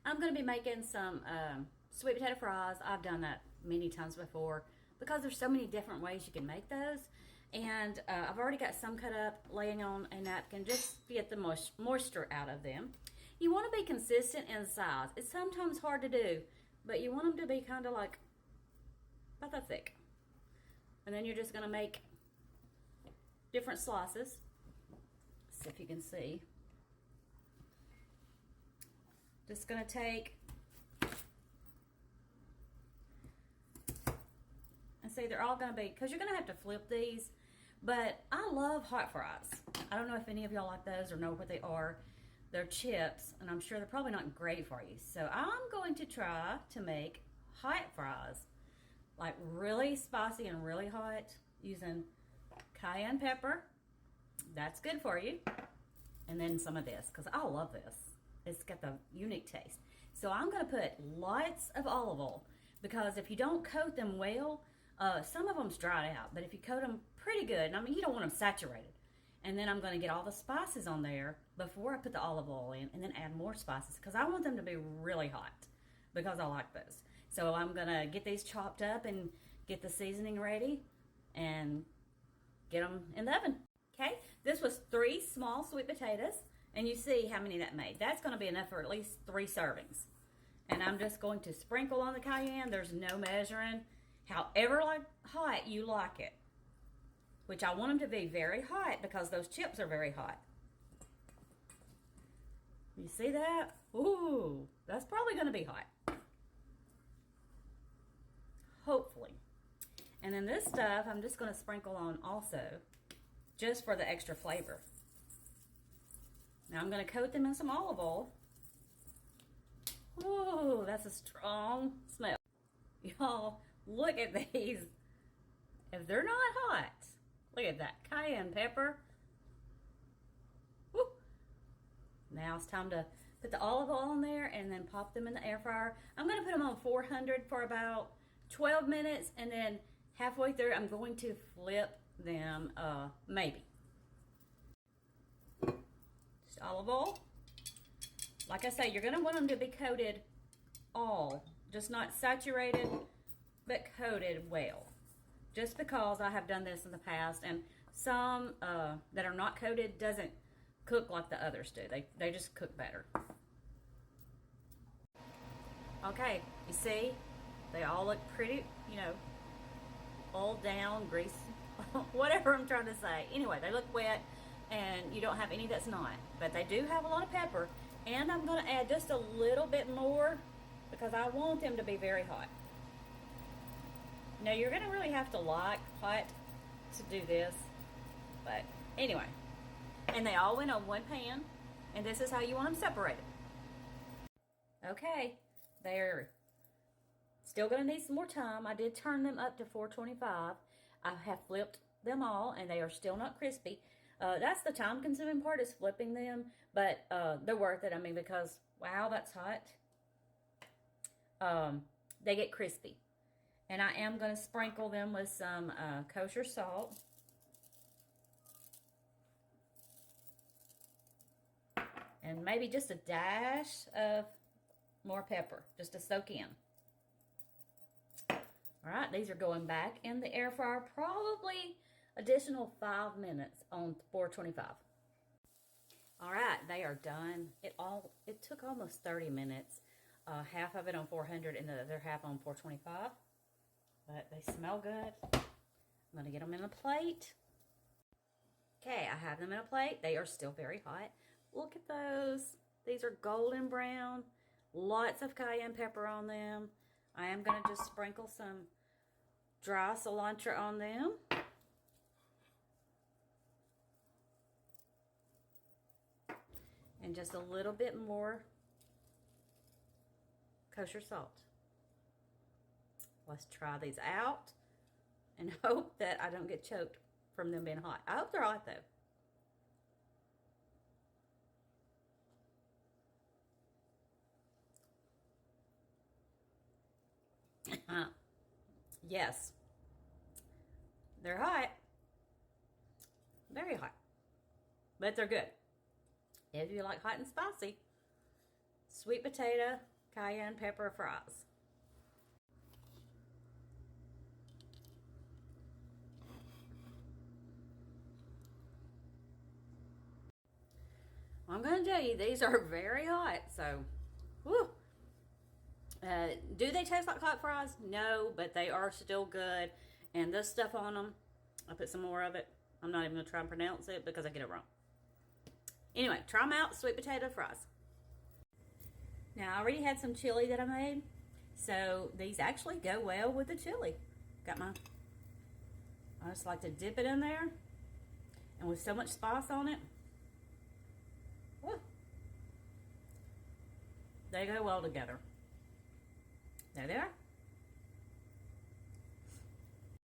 I'm going to be making some sweet potato fries. I've done that many times before because there's so many different ways you can make those. And I've already got some cut up, laying on a napkin just to get the moisture out of them. You want to be consistent in size. It's sometimes hard to do, but you want them to be kind of like about that thick. And then you're just going to make different slices. See if you can see. Just going to take and see, they're all going to be, because you're going to have to flip these, but I love hot fries. I don't know if any of y'all like those or know what they are. They're chips, and I'm sure they're probably not great for you. So I'm going to try to make hot fries, like really spicy and really hot, using cayenne pepper. That's good for you. And then some of this, because I love this. It's got the unique taste. So I'm going to put lots of olive oil, because if you don't coat them well, some of them's dried out, but if you coat them pretty good, and I mean, you don't want them saturated. And then I'm going to get all the spices on there before I put the olive oil in, and then add more spices, because I want them to be really hot, because I like those. So I'm going to get these chopped up and get the seasoning ready and get them in the oven. Okay, this was 3 small sweet potatoes, and you see how many that made. That's going to be enough for at least 3 servings. And I'm just going to sprinkle on the cayenne. There's no measuring. However hot you like it. Which I want them to be very hot, because those chips are very hot. You see that? Ooh, that's probably going to be hot. Hopefully. And then this stuff I'm just going to sprinkle on also, just for the extra flavor. Now I'm going to coat them in some olive oil. Ooh, that's a strong smell. Y'all, look at these. If they're not hot, look at that cayenne pepper. Woo. Now it's time to put the olive oil in there and then pop them in the air fryer. I'm going to put them on 400 for about 12 minutes, and then halfway through I'm going to flip them, maybe. Just olive oil. Like I say, you're going to want them to be coated all, just not saturated, but coated well. Just because I have done this in the past, and some that are not coated doesn't cook like the others do. They just cook better. Okay, you see, they all look pretty, you know, all down, grease, whatever I'm trying to say. Anyway, they look wet, and you don't have any that's not. But they do have a lot of pepper, and I'm going to add just a little bit more, because I want them to be very hot. Now, you're going to really have to like hot to do this. But anyway. And they all went on one pan. And this is how you want them separated. Okay. They're still going to need some more time. I did turn them up to 425. I have flipped them all, and they are still not crispy. That's the time-consuming part, is flipping them. But they're worth it. I mean, because, wow, that's hot. They get crispy. And I am going to sprinkle them with some kosher salt. And maybe just a dash of more pepper, just to soak in. All right, these are going back in the air fryer, probably additional 5 minutes on 425. All right, they are done. It took almost 30 minutes. Half of it on 400 and the other half on 425. But they smell good. I'm going to get them in a plate. Okay, I have them in a plate. They are still very hot. Look at those. These are golden brown. Lots of cayenne pepper on them. I am going to just sprinkle some dry cilantro on them. And just a little bit more kosher salt. Let's try these out and hope that I don't get choked from them being hot. I hope they're hot, though. Yes, they're hot. Very hot. But they're good. If you like hot and spicy, sweet potato, cayenne pepper fries. I'm going to tell you, these are very hot, so, whew. Do they taste like hot fries? No, but they are still good. And this stuff on them, I put some more of it. I'm not even going to try and pronounce it because I get it wrong. Anyway, try them out, sweet potato fries. Now, I already had some chili that I made, so these actually go well with the chili. I just like to dip it in there, and with so much spice on it, whew, they go well together. There they are.